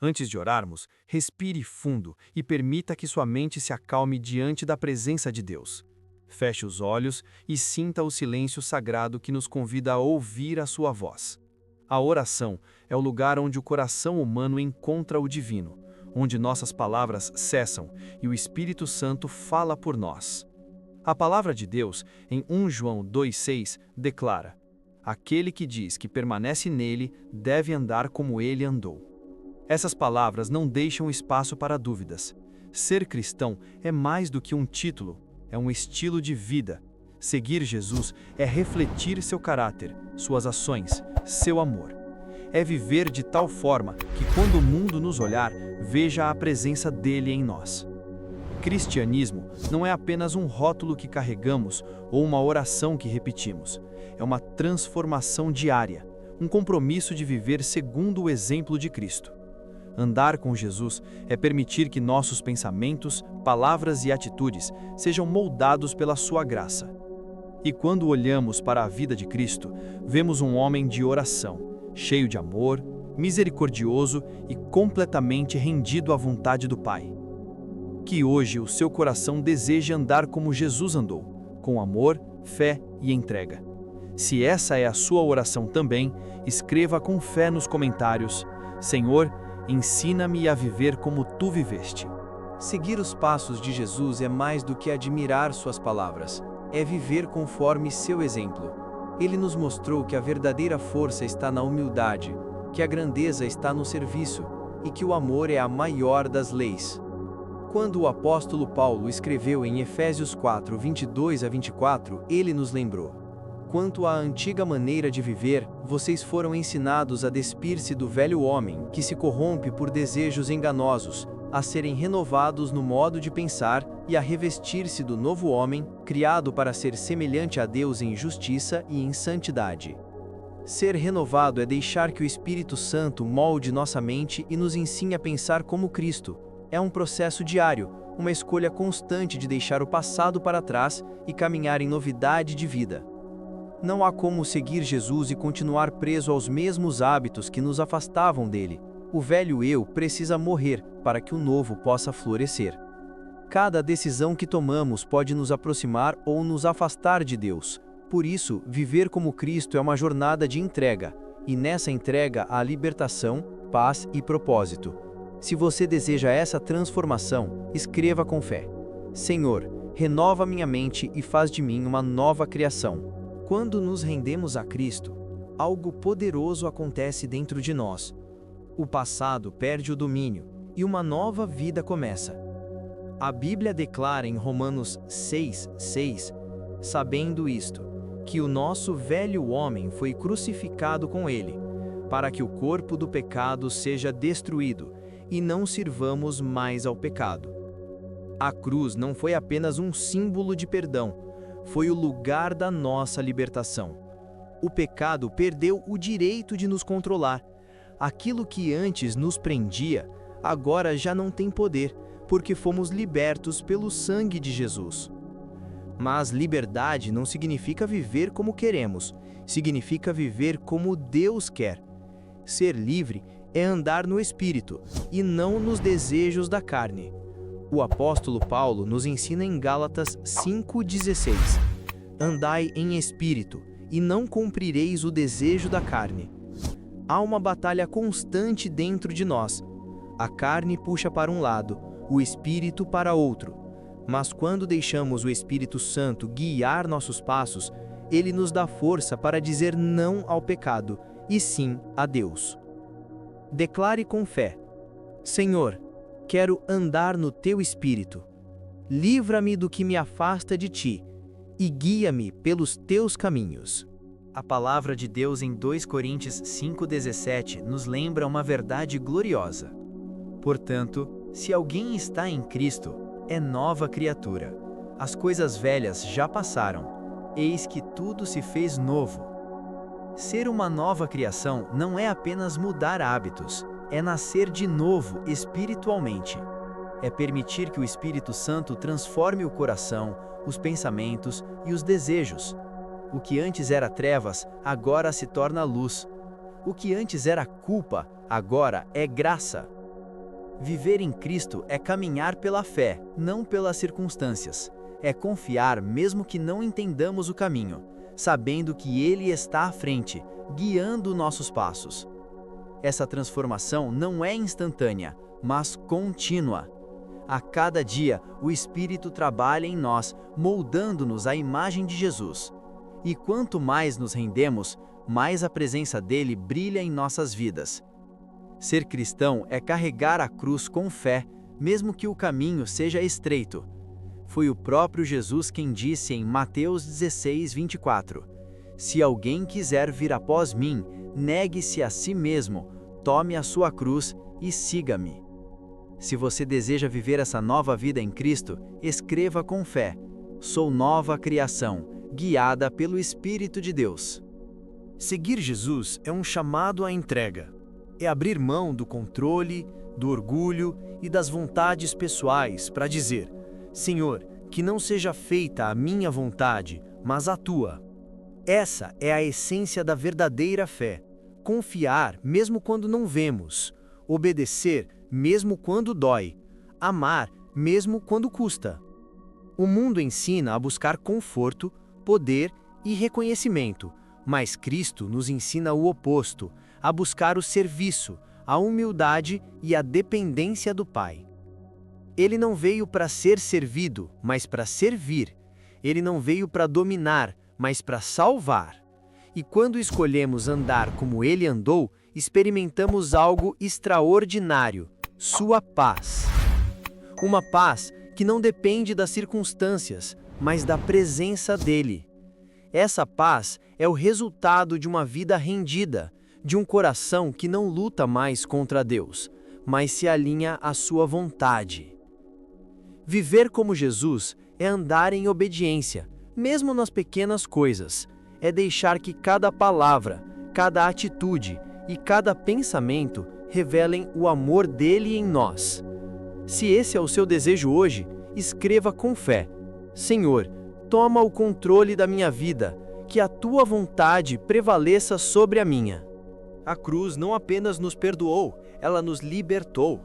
Antes de orarmos, respire fundo e permita que sua mente se acalme diante da presença de Deus. Feche os olhos e sinta o silêncio sagrado que nos convida a ouvir a sua voz. A oração é o lugar onde o coração humano encontra o divino, onde nossas palavras cessam e o Espírito Santo fala por nós. A palavra de Deus, em 1 João 2,6, declara: aquele que diz que permanece nele deve andar como ele andou. Essas palavras não deixam espaço para dúvidas. Ser cristão é mais do que um título, é um estilo de vida. Seguir Jesus é refletir seu caráter, suas ações, seu amor. É viver de tal forma que quando o mundo nos olhar, veja a presença dele em nós. Cristianismo não é apenas um rótulo que carregamos ou uma oração que repetimos. É uma transformação diária, um compromisso de viver segundo o exemplo de Cristo. Andar com Jesus é permitir que nossos pensamentos, palavras e atitudes sejam moldados pela sua graça. E quando olhamos para a vida de Cristo, vemos um homem de oração, cheio de amor, misericordioso e completamente rendido à vontade do Pai. Que hoje o seu coração deseje andar como Jesus andou, com amor, fé e entrega. Se essa é a sua oração também, escreva com fé nos comentários: Senhor, ensina-me a viver como tu viveste. Seguir os passos de Jesus é mais do que admirar suas palavras, é viver conforme seu exemplo. Ele nos mostrou que a verdadeira força está na humildade, que a grandeza está no serviço e que o amor é a maior das leis. Quando o apóstolo Paulo escreveu em Efésios 4, 22 a 24, ele nos lembrou: quanto à antiga maneira de viver, vocês foram ensinados a despir-se do velho homem, que se corrompe por desejos enganosos, a serem renovados no modo de pensar e a revestir-se do novo homem, criado para ser semelhante a Deus em justiça e em santidade. Ser renovado é deixar que o Espírito Santo molde nossa mente e nos ensine a pensar como Cristo. É um processo diário, uma escolha constante de deixar o passado para trás e caminhar em novidade de vida. Não há como seguir Jesus e continuar preso aos mesmos hábitos que nos afastavam dele. O velho eu precisa morrer para que o novo possa florescer. Cada decisão que tomamos pode nos aproximar ou nos afastar de Deus. Por isso, viver como Cristo é uma jornada de entrega, e nessa entrega há libertação, paz e propósito. Se você deseja essa transformação, escreva com fé: Senhor, renova minha mente e faz de mim uma nova criação. Quando nos rendemos a Cristo, algo poderoso acontece dentro de nós. O passado perde o domínio e uma nova vida começa. A Bíblia declara em Romanos 6:6, sabendo isto, que o nosso velho homem foi crucificado com ele, para que o corpo do pecado seja destruído e não sirvamos mais ao pecado. A cruz não foi apenas um símbolo de perdão, foi o lugar da nossa libertação. O pecado perdeu o direito de nos controlar. Aquilo que antes nos prendia, agora já não tem poder, porque fomos libertos pelo sangue de Jesus. Mas liberdade não significa viver como queremos, significa viver como Deus quer. Ser livre é andar no Espírito e não nos desejos da carne. O apóstolo Paulo nos ensina em Gálatas 5,16: andai em Espírito e não cumprireis o desejo da carne. Há uma batalha constante dentro de nós. A carne puxa para um lado, o Espírito para outro. Mas quando deixamos o Espírito Santo guiar nossos passos, ele nos dá força para dizer não ao pecado e sim a Deus. Declare com fé: Senhor, quero andar no teu Espírito. Livra-me do que me afasta de ti e guia-me pelos teus caminhos. A palavra de Deus em 2 Coríntios 5,17 nos lembra uma verdade gloriosa. Portanto, se alguém está em Cristo, é nova criatura. As coisas velhas já passaram, eis que tudo se fez novo. Ser uma nova criação não é apenas mudar hábitos, é nascer de novo espiritualmente. É permitir que o Espírito Santo transforme o coração, os pensamentos e os desejos. O que antes era trevas, agora se torna luz. O que antes era culpa, agora é graça. Viver em Cristo é caminhar pela fé, não pelas circunstâncias. É confiar mesmo que não entendamos o caminho, sabendo que Ele está à frente, guiando nossos passos. Essa transformação não é instantânea, mas contínua. A cada dia, o Espírito trabalha em nós, moldando-nos à imagem de Jesus. E quanto mais nos rendemos, mais a presença dele brilha em nossas vidas. Ser cristão é carregar a cruz com fé, mesmo que o caminho seja estreito. Foi o próprio Jesus quem disse em Mateus 16:24: Se alguém quiser vir após mim, negue-se a si mesmo, tome a sua cruz e siga-me. Se você deseja viver essa nova vida em Cristo, escreva com fé: sou nova criação, guiada pelo Espírito de Deus. Seguir Jesus é um chamado à entrega. É abrir mão do controle, do orgulho e das vontades pessoais para dizer: Senhor, que não seja feita a minha vontade, mas a tua. Essa é a essência da verdadeira fé. Confiar mesmo quando não vemos, obedecer mesmo quando dói, amar mesmo quando custa. O mundo ensina a buscar conforto, poder e reconhecimento, mas Cristo nos ensina o oposto, a buscar o serviço, a humildade e a dependência do Pai. Ele não veio para ser servido, mas para servir. Ele não veio para dominar, mas para salvar. E quando escolhemos andar como ele andou, experimentamos algo extraordinário: sua paz. Uma paz que não depende das circunstâncias, mas da presença dele. Essa paz é o resultado de uma vida rendida, de um coração que não luta mais contra Deus, mas se alinha à sua vontade. Viver como Jesus é andar em obediência, mesmo nas pequenas coisas. É deixar que cada palavra, cada atitude e cada pensamento revelem o amor dele em nós. Se esse é o seu desejo hoje, escreva com fé: Senhor, toma o controle da minha vida, que a tua vontade prevaleça sobre a minha. A cruz não apenas nos perdoou, ela nos libertou.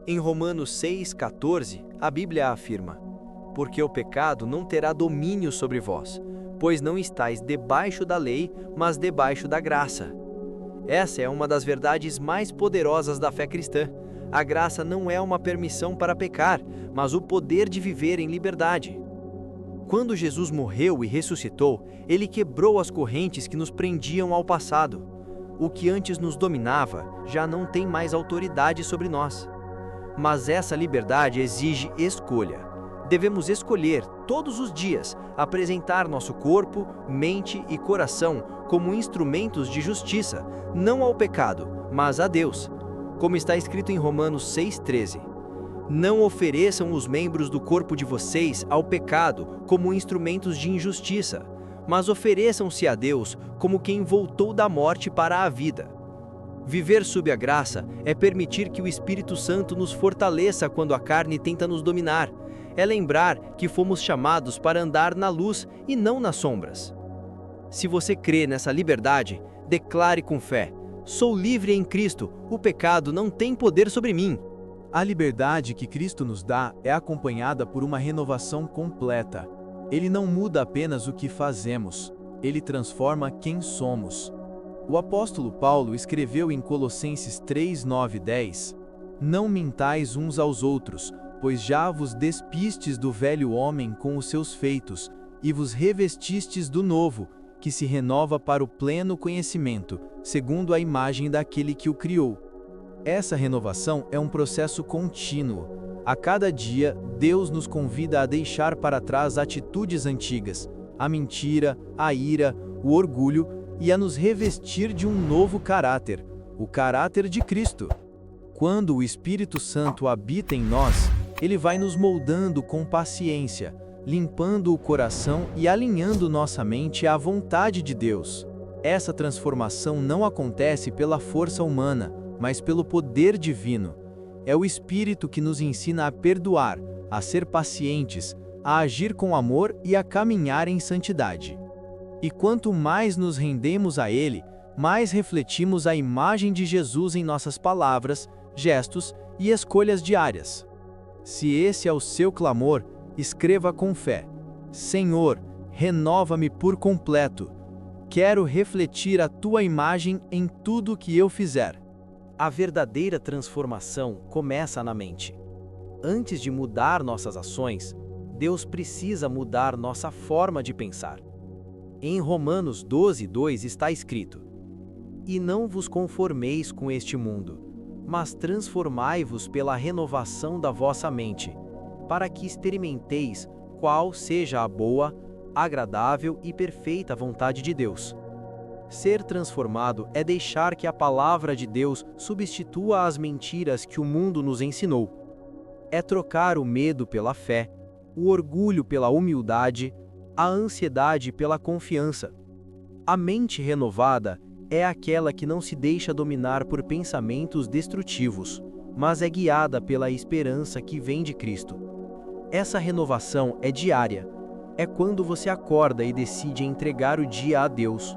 Em Romanos 6,14, a Bíblia afirma: Porque o pecado não terá domínio sobre vós, pois não estáis debaixo da lei, mas debaixo da graça. Essa é uma das verdades mais poderosas da fé cristã. A graça não é uma permissão para pecar, mas o poder de viver em liberdade. Quando Jesus morreu e ressuscitou, ele quebrou as correntes que nos prendiam ao passado. O que antes nos dominava já não tem mais autoridade sobre nós. Mas essa liberdade exige escolha. Devemos escolher, todos os dias, apresentar nosso corpo, mente e coração como instrumentos de justiça, não ao pecado, mas a Deus. Como está escrito em Romanos 6,13. Não ofereçam os membros do corpo de vocês ao pecado como instrumentos de injustiça, mas ofereçam-se a Deus como quem voltou da morte para a vida. Viver sob a graça é permitir que o Espírito Santo nos fortaleça quando a carne tenta nos dominar. É lembrar que fomos chamados para andar na luz e não nas sombras. Se você crê nessa liberdade, declare com fé: sou livre em Cristo, o pecado não tem poder sobre mim. A liberdade que Cristo nos dá é acompanhada por uma renovação completa. Ele não muda apenas o que fazemos, ele transforma quem somos. O apóstolo Paulo escreveu em Colossenses 3, 9 e 10: Não mintais uns aos outros, pois já vos despistes do velho homem com os seus feitos, e vos revestistes do novo, que se renova para o pleno conhecimento, segundo a imagem daquele que o criou. Essa renovação é um processo contínuo. A cada dia, Deus nos convida a deixar para trás atitudes antigas, a mentira, a ira, o orgulho, e a nos revestir de um novo caráter, o caráter de Cristo. Quando o Espírito Santo habita em nós, ele vai nos moldando com paciência, limpando o coração e alinhando nossa mente à vontade de Deus. Essa transformação não acontece pela força humana, mas pelo poder divino. É o Espírito que nos ensina a perdoar, a ser pacientes, a agir com amor e a caminhar em santidade. E quanto mais nos rendemos a Ele, mais refletimos a imagem de Jesus em nossas palavras, gestos e escolhas diárias. Se esse é o seu clamor, escreva com fé: Senhor, renova-me por completo. Quero refletir a tua imagem em tudo que eu fizer. A verdadeira transformação começa na mente. Antes de mudar nossas ações, Deus precisa mudar nossa forma de pensar. Em Romanos 12:2 está escrito: E não vos conformeis com este mundo, mas transformai-vos pela renovação da vossa mente, para que experimenteis qual seja a boa, agradável e perfeita vontade de Deus. Ser transformado é deixar que a palavra de Deus substitua as mentiras que o mundo nos ensinou. É trocar o medo pela fé, o orgulho pela humildade, a ansiedade pela confiança. A mente renovada é aquela que não se deixa dominar por pensamentos destrutivos, mas é guiada pela esperança que vem de Cristo. Essa renovação é diária. É quando você acorda e decide entregar o dia a Deus.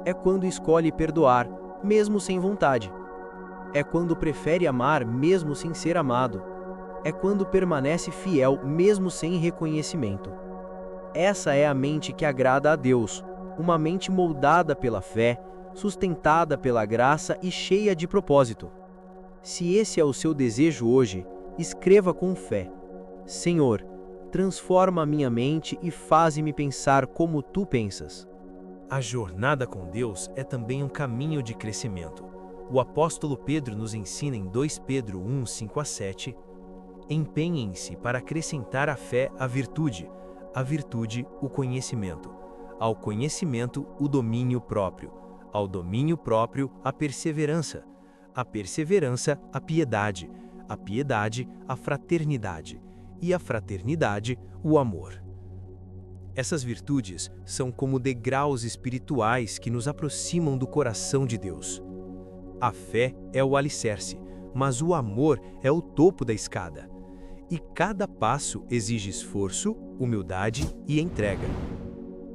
É quando escolhe perdoar, mesmo sem vontade. É quando prefere amar, mesmo sem ser amado. É quando permanece fiel, mesmo sem reconhecimento. Essa é a mente que agrada a Deus, uma mente moldada pela fé, sustentada pela graça e cheia de propósito. Se esse é o seu desejo hoje, escreva com fé: Senhor, transforma a minha mente e faze-me pensar como tu pensas. A jornada com Deus é também um caminho de crescimento. O apóstolo Pedro nos ensina em 2 Pedro 1:5-7: Empenhem-se para acrescentar à fé a virtude o conhecimento, ao conhecimento o domínio próprio, ao domínio próprio a perseverança a piedade a fraternidade e a fraternidade o amor. Essas virtudes são como degraus espirituais que nos aproximam do coração de Deus. A fé é o alicerce, mas o amor é o topo da escada. E cada passo exige esforço, humildade e entrega.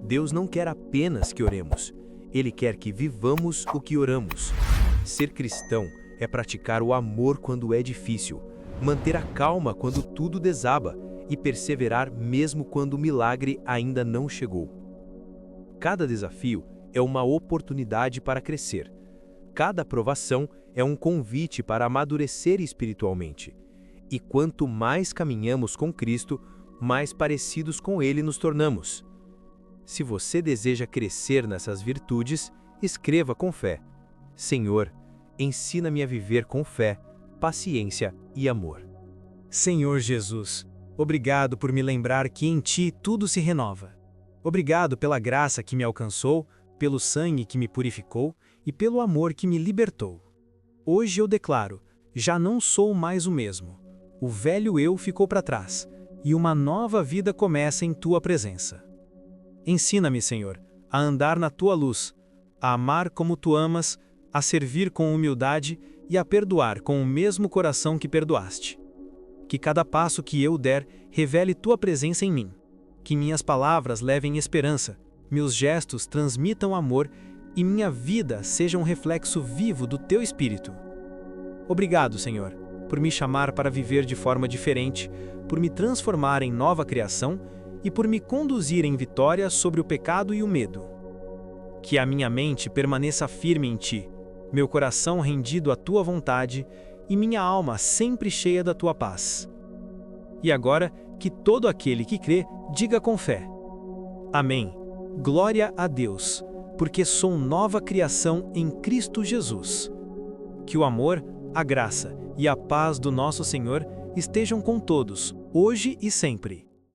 Deus não quer apenas que oremos, Ele quer que vivamos o que oramos. Ser cristão é praticar o amor quando é difícil, manter a calma quando tudo desaba e perseverar mesmo quando o milagre ainda não chegou. Cada desafio é uma oportunidade para crescer. Cada provação é um convite para amadurecer espiritualmente. E quanto mais caminhamos com Cristo, mais parecidos com Ele nos tornamos. Se você deseja crescer nessas virtudes, escreva com fé: Senhor, ensina-me a viver com fé, paciência e amor. Senhor Jesus, obrigado por me lembrar que em Ti tudo se renova. Obrigado pela graça que me alcançou, pelo sangue que me purificou e pelo amor que me libertou. Hoje eu declaro: já não sou mais o mesmo. O velho eu ficou para trás, e uma nova vida começa em Tua presença. Ensina-me, Senhor, a andar na Tua luz, a amar como Tu amas, a servir com humildade e a perdoar com o mesmo coração que perdoaste. Que cada passo que eu der revele Tua presença em mim. Que minhas palavras levem esperança, meus gestos transmitam amor e minha vida seja um reflexo vivo do Teu Espírito. Obrigado, Senhor, por me chamar para viver de forma diferente, por me transformar em nova criação e por me conduzir em vitória sobre o pecado e o medo. Que a minha mente permaneça firme em Ti, meu coração rendido à Tua vontade e minha alma sempre cheia da Tua paz. E agora, que todo aquele que crê diga com fé: Amém. Glória a Deus, porque sou nova criação em Cristo Jesus. Que o amor, a graça e a paz do nosso Senhor estejam com todos, hoje e sempre.